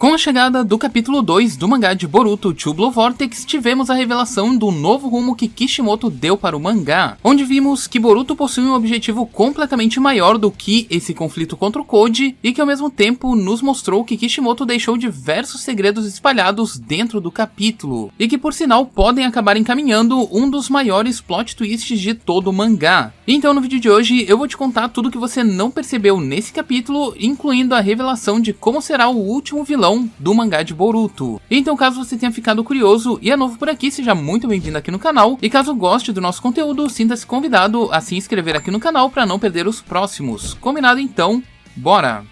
Com a chegada do capítulo 2 do mangá de Boruto to Blue Vortex, tivemos a revelação do novo rumo que Kishimoto deu para o mangá, onde vimos que Boruto possui um objetivo completamente maior do que esse conflito contra o Koji, e que ao mesmo tempo nos mostrou que Kishimoto deixou diversos segredos espalhados dentro do capítulo, e que por sinal podem acabar encaminhando um dos maiores plot twists de todo o mangá. Então no vídeo de hoje eu vou te contar tudo que você não percebeu nesse capítulo, incluindo a revelação de como será o último vilão do mangá de Boruto. Então caso você tenha ficado curioso e é novo por aqui, seja muito bem-vindo aqui no canal, e caso goste do nosso conteúdo, sinta-se convidado a se inscrever aqui no canal para não perder os próximos. Combinado então? Bora!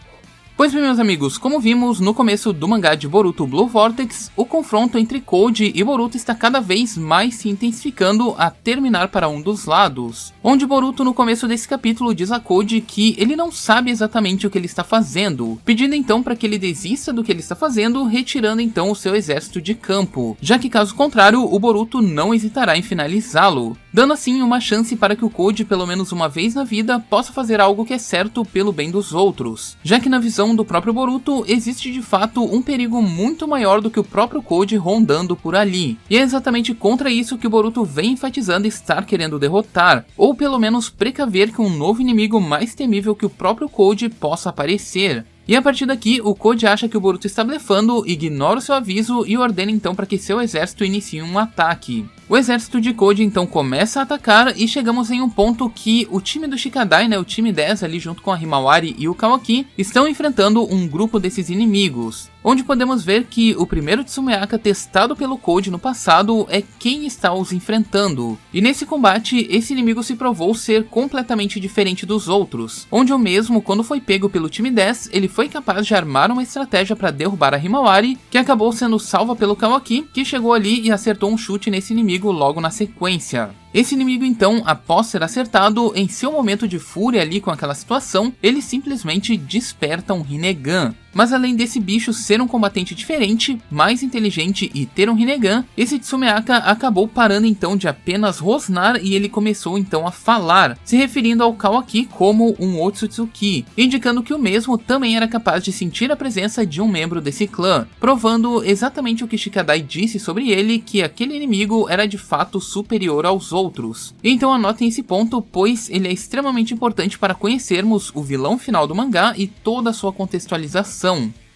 Pois bem, meus amigos, como vimos no começo do mangá de Boruto Blue Vortex, o confronto entre Koji e Boruto está cada vez mais se intensificando a terminar para um dos lados, onde Boruto no começo desse capítulo diz a Koji que ele não sabe exatamente o que ele está fazendo, pedindo então para que ele desista do que ele está fazendo, retirando então o seu exército de campo, já que caso contrário o Boruto não hesitará em finalizá-lo, dando assim uma chance para que o Koji pelo menos uma vez na vida possa fazer algo que é certo pelo bem dos outros, já que na visão do próprio Boruto existe de fato um perigo muito maior do que o próprio Koji rondando por ali, e é exatamente contra isso que o Boruto vem enfatizando estar querendo derrotar, ou pelo menos precaver que um novo inimigo mais temível que o próprio Koji possa aparecer. E a partir daqui, o Koji acha que o Boruto está blefando, ignora o seu aviso e ordena então para que seu exército inicie um ataque. O exército de Koji então começa a atacar e chegamos em um ponto que o time do Shikadai, o time 10 ali junto com a Himawari e o Kawaki, estão enfrentando um grupo desses inimigos, onde podemos ver que o primeiro Tsumeaka testado pelo Koji no passado é quem está os enfrentando. E nesse combate, esse inimigo se provou ser completamente diferente dos outros, onde o mesmo, quando foi pego pelo time 10, ele foi capaz de armar uma estratégia para derrubar a Himawari, que acabou sendo salva pelo Kawaki, que chegou ali e acertou um chute nesse inimigo logo na sequência. Esse inimigo então, após ser acertado, em seu momento de fúria ali com aquela situação, ele simplesmente desperta um Rinnegan. Mas além desse bicho ser um combatente diferente, mais inteligente e ter um Rinnegan, esse Tsumeaka acabou parando então de apenas rosnar e ele começou então a falar, se referindo ao Kawaki como um Otsutsuki, indicando que o mesmo também era capaz de sentir a presença de um membro desse clã, provando exatamente o que Shikadai disse sobre ele, que aquele inimigo era de fato superior aos outros. Então anotem esse ponto, pois ele é extremamente importante para conhecermos o vilão final do mangá e toda a sua contextualização.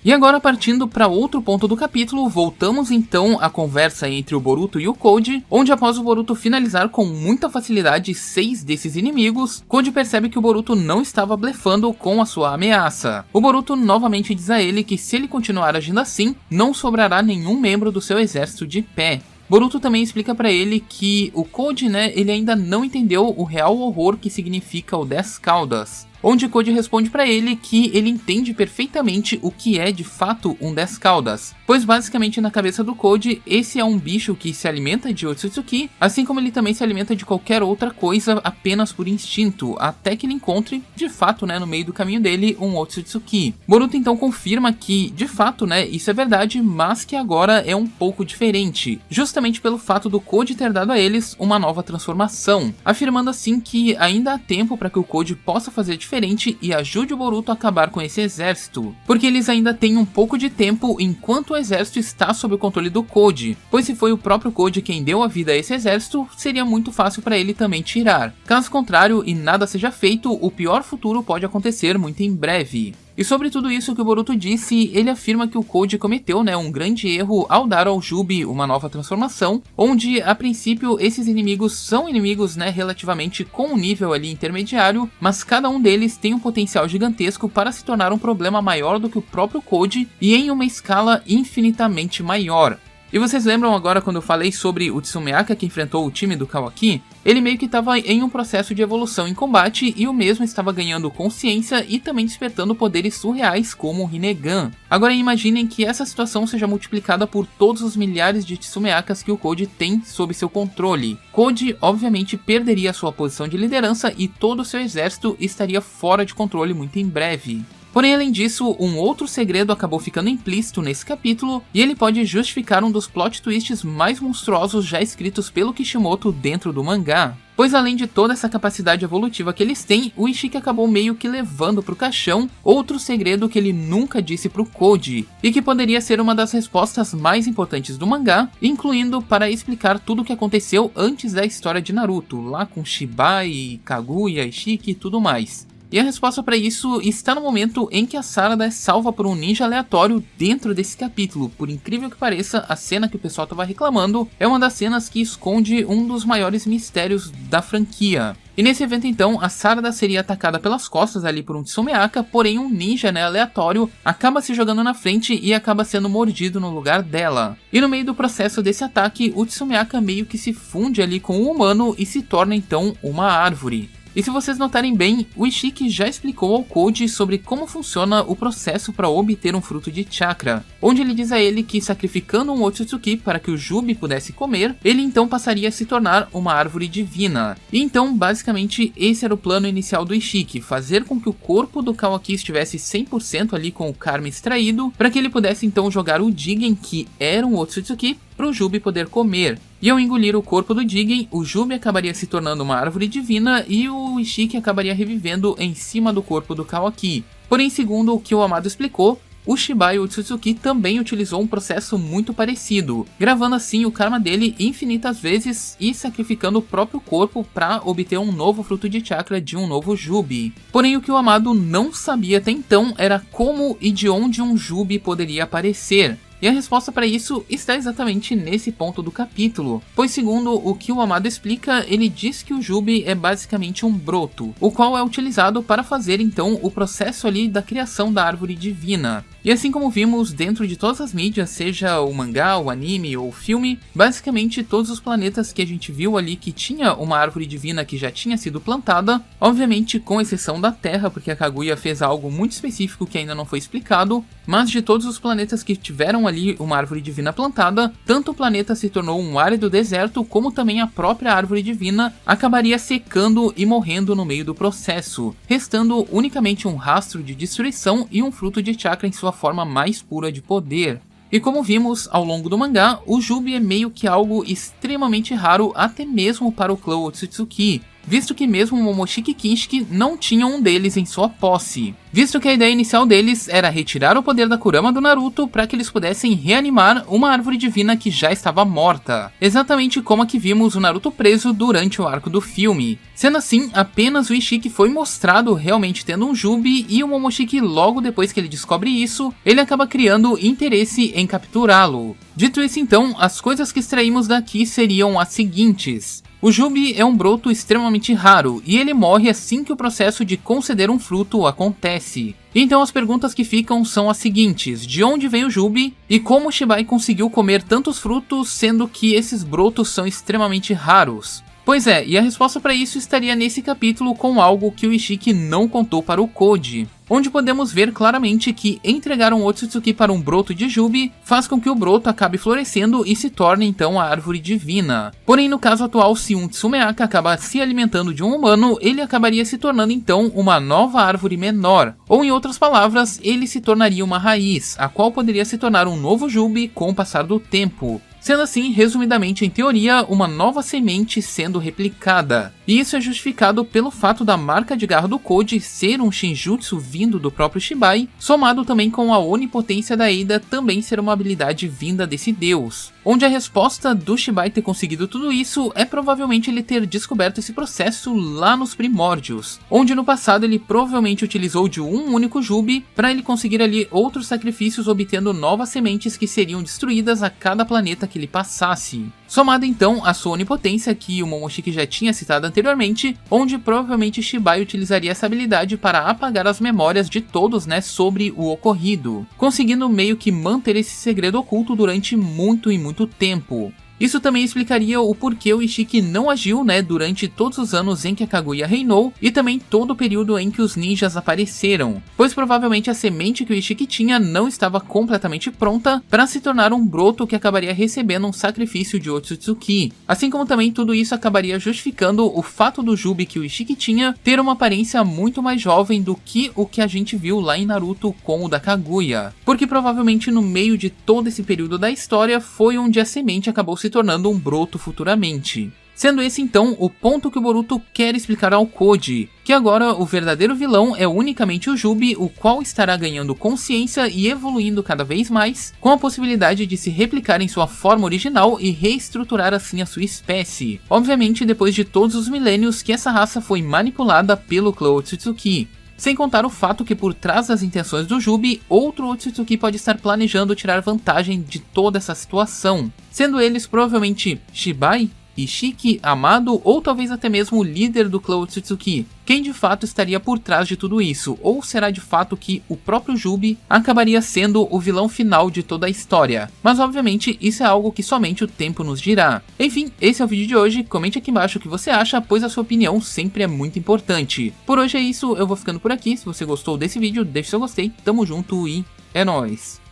E agora, partindo para outro ponto do capítulo, voltamos então à conversa entre o Boruto e o Koji, onde após o Boruto finalizar com muita facilidade 6 desses inimigos, Koji percebe que o Boruto não estava blefando com a sua ameaça. O Boruto novamente diz a ele que se ele continuar agindo assim, não sobrará nenhum membro do seu exército de pé. Boruto também explica pra ele que o Koji, ele ainda não entendeu o real horror que significa o 10 caudas. Onde Koji responde pra ele que ele entende perfeitamente o que é de fato um 10 caudas, pois basicamente na cabeça do Koji esse é um bicho que se alimenta de Otsutsuki, assim como ele também se alimenta de qualquer outra coisa apenas por instinto, até que ele encontre de fato no meio do caminho dele um Otsutsuki. Boruto então confirma que de fato isso é verdade, mas que agora é um pouco diferente, justamente pelo fato do Koji ter dado a eles uma nova transformação, afirmando assim que ainda há tempo para que o Koji possa fazer diferente e ajude o Boruto a acabar com esse exército, porque eles ainda têm um pouco de tempo enquanto o exército está sob o controle do Koji, pois se foi o próprio Koji quem deu a vida a esse exército, seria muito fácil para ele também tirar. Caso contrário e nada seja feito, o pior futuro pode acontecer muito em breve. E sobre tudo isso que o Boruto disse, ele afirma que o Koji cometeu um grande erro ao dar ao Jubi uma nova transformação, onde a princípio esses inimigos são inimigos relativamente com um nível ali intermediário, mas cada um deles tem um potencial gigantesco para se tornar um problema maior do que o próprio Koji e em uma escala infinitamente maior. E vocês lembram agora quando eu falei sobre o Tsumeaka que enfrentou o time do Kawaki? Ele meio que estava em um processo de evolução em combate e o mesmo estava ganhando consciência e também despertando poderes surreais como o Rinnegan. Agora imaginem que essa situação seja multiplicada por todos os milhares de Tsumeakas que o Koji tem sob seu controle. Koji obviamente perderia sua posição de liderança e todo o seu exército estaria fora de controle muito em breve. Porém, além disso, um outro segredo acabou ficando implícito nesse capítulo, e ele pode justificar um dos plot twists mais monstruosos já escritos pelo Kishimoto dentro do mangá. Pois além de toda essa capacidade evolutiva que eles têm, o Ishiki acabou meio que levando pro caixão outro segredo que ele nunca disse pro Koji, e que poderia ser uma das respostas mais importantes do mangá, incluindo para explicar tudo o que aconteceu antes da história de Naruto, lá com Shibai, Kaguya, Ishiki e tudo mais. E a resposta para isso está no momento em que a Sarada é salva por um ninja aleatório dentro desse capítulo. Por incrível que pareça, a cena que o pessoal estava reclamando é uma das cenas que esconde um dos maiores mistérios da franquia. E nesse evento então, a Sarada seria atacada pelas costas ali por um Tsumeaka, porém um ninja, aleatório, acaba se jogando na frente e acaba sendo mordido no lugar dela. E no meio do processo desse ataque, o Tsumeaka meio que se funde ali com o humano e se torna então uma árvore. E se vocês notarem bem, o Ishiki já explicou ao Koji sobre como funciona o processo para obter um fruto de chakra, onde ele diz a ele que sacrificando um Otsutsuki para que o Jubi pudesse comer, ele então passaria a se tornar uma árvore divina. E então, basicamente, esse era o plano inicial do Ishiki, fazer com que o corpo do Kawaki estivesse 100% ali com o karma extraído, para que ele pudesse então jogar o Jigen, que era um Otsutsuki, para o Jubi poder comer. E ao engolir o corpo do Jigen, o Jubi acabaria se tornando uma árvore divina e o Ishiki acabaria revivendo em cima do corpo do Kawaki. Porém, segundo o que o Amado explicou, o Shibai Otsutsuki também utilizou um processo muito parecido, gravando assim o karma dele infinitas vezes e sacrificando o próprio corpo para obter um novo fruto de chakra de um novo Jubi. Porém, o que o Amado não sabia até então era como e de onde um Jubi poderia aparecer. E a resposta para isso está exatamente nesse ponto do capítulo, pois segundo o que o Amado explica, ele diz que o Jubi é basicamente um broto, o qual é utilizado para fazer então o processo ali da criação da árvore divina. E assim como vimos dentro de todas as mídias, seja o mangá, o anime ou o filme, basicamente todos os planetas que a gente viu ali que tinha uma árvore divina que já tinha sido plantada, obviamente com exceção da Terra, porque a Kaguya fez algo muito específico que ainda não foi explicado, mas de todos os planetas que tiveram ali uma árvore divina plantada, tanto o planeta se tornou um árido deserto, como também a própria árvore divina acabaria secando e morrendo no meio do processo, restando unicamente um rastro de destruição e um fruto de chakra em sua forma mais pura de poder. E como vimos ao longo do mangá, o Jubi é meio que algo extremamente raro até mesmo para o clã Otsutsuki, visto que mesmo Momoshiki e Kinshiki não tinham um deles em sua posse, visto que a ideia inicial deles era retirar o poder da Kurama do Naruto para que eles pudessem reanimar uma árvore divina que já estava morta, exatamente como a que vimos o Naruto preso durante o arco do filme. Sendo assim, apenas o Ishiki foi mostrado realmente tendo um Jubi e o Momoshiki, logo depois que ele descobre isso, ele acaba criando interesse em capturá-lo. Dito isso então, as coisas que extraímos daqui seriam as seguintes. O Jubi é um broto extremamente raro e ele morre assim que o processo de conceder um fruto acontece. Então as perguntas que ficam são as seguintes: de onde vem o Jubi e como Shibai conseguiu comer tantos frutos sendo que esses brotos são extremamente raros? Pois é, e a resposta para isso estaria nesse capítulo com algo que o Ishiki não contou para o Koji, onde podemos ver claramente que entregar um Otsutsuki para um broto de Jubi faz com que o broto acabe florescendo e se torne então a árvore divina. Porém, no caso atual, se um Tsumeaka acaba se alimentando de um humano, ele acabaria se tornando então uma nova árvore menor, ou em outras palavras, ele se tornaria uma raiz, a qual poderia se tornar um novo Jubi com o passar do tempo. Sendo assim, resumidamente em teoria, uma nova semente sendo replicada. E isso é justificado pelo fato da marca de garra do Koji ser um Shinjutsu vindo do próprio Shibai, somado também com a onipotência da Eida também ser uma habilidade vinda desse deus. Onde a resposta do Shibai ter conseguido tudo isso é provavelmente ele ter descoberto esse processo lá nos primórdios, onde no passado ele provavelmente utilizou de um único Jubi para ele conseguir ali outros sacrifícios, obtendo novas sementes que seriam destruídas a cada planeta que ele passasse. Somado então à sua onipotência, que o Momoshiki já tinha citado anteriormente, onde provavelmente Shibai utilizaria essa habilidade para apagar as memórias de todos, sobre o ocorrido, conseguindo meio que manter esse segredo oculto durante muito e muito tempo. Isso também explicaria o porquê o Ishiki não agiu, durante todos os anos em que a Kaguya reinou e também todo o período em que os ninjas apareceram, pois provavelmente a semente que o Ishiki tinha não estava completamente pronta para se tornar um broto que acabaria recebendo um sacrifício de Otsutsuki, assim como também tudo isso acabaria justificando o fato do Jubi que o Ishiki tinha ter uma aparência muito mais jovem do que o que a gente viu lá em Naruto com o da Kaguya, porque provavelmente no meio de todo esse período da história foi onde a semente acabou se tornando um broto futuramente. Sendo esse então o ponto que o Boruto quer explicar ao Koji, que agora o verdadeiro vilão é unicamente o Jubi, o qual estará ganhando consciência e evoluindo cada vez mais, com a possibilidade de se replicar em sua forma original e reestruturar assim a sua espécie. Obviamente depois de todos os milênios que essa raça foi manipulada pelo clã Otsutsuki. Sem contar o fato que por trás das intenções do Jubi, outro Otsutsuki pode estar planejando tirar vantagem de toda essa situação, sendo eles provavelmente Shibai, Ishiki, Amado ou talvez até mesmo o líder do clã Otsutsuki. Quem de fato estaria por trás de tudo isso? Ou será de fato que o próprio Jubi acabaria sendo o vilão final de toda a história? Mas obviamente isso é algo que somente o tempo nos dirá. Enfim, esse é o vídeo de hoje, comente aqui embaixo o que você acha, pois a sua opinião sempre é muito importante. Por hoje é isso, eu vou ficando por aqui, se você gostou desse vídeo, deixe seu gostei, tamo junto e é nóis!